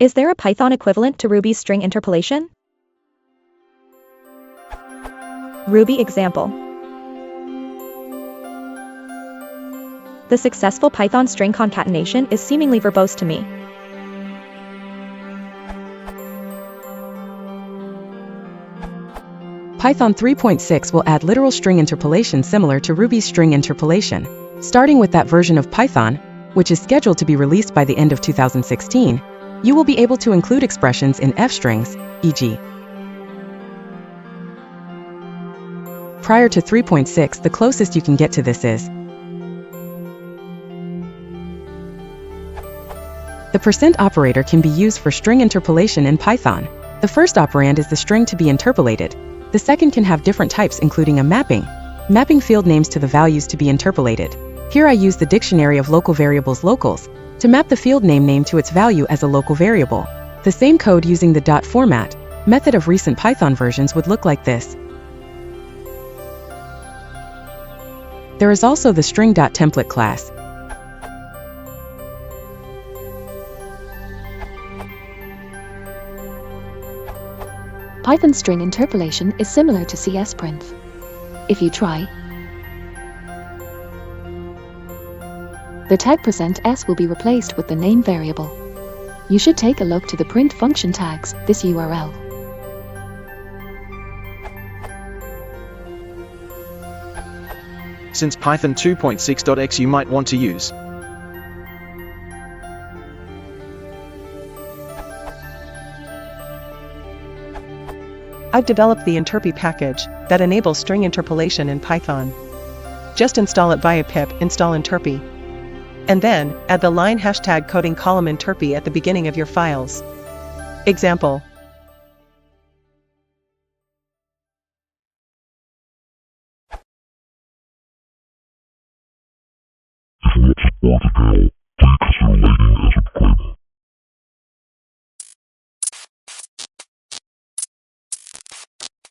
Is there a Python equivalent to Ruby's string interpolation? Ruby example. The successful Python string concatenation is seemingly verbose to me. Python 3.6 will add literal string interpolation similar to Ruby's string interpolation. Starting with that version of Python, which is scheduled to be released by the end of 2016, you will be able to include expressions in f-strings, e.g. Prior to 3.6, the closest you can get to this is the % operator can be used for string interpolation in Python. The first operand is the string to be interpolated. The second can have different types, including a mapping field names to the values to be interpolated. Here I use the dictionary of local variables locals to map the field name to its value as a local variable. The same code using the dot format method of recent Python versions would look like this. There is also the string.template class. Python string interpolation is similar to CS_print. If you try, the tag %s will be replaced with the name variable. You should take a look to the print function tags, this URL. Since Python 2.6.x you might want to use I've developed the interpy package that enables string interpolation in Python. Just install it via pip install interpy. And then, add the line hashtag coding column interpy at the beginning of your files. Example. If you want support, please consider liking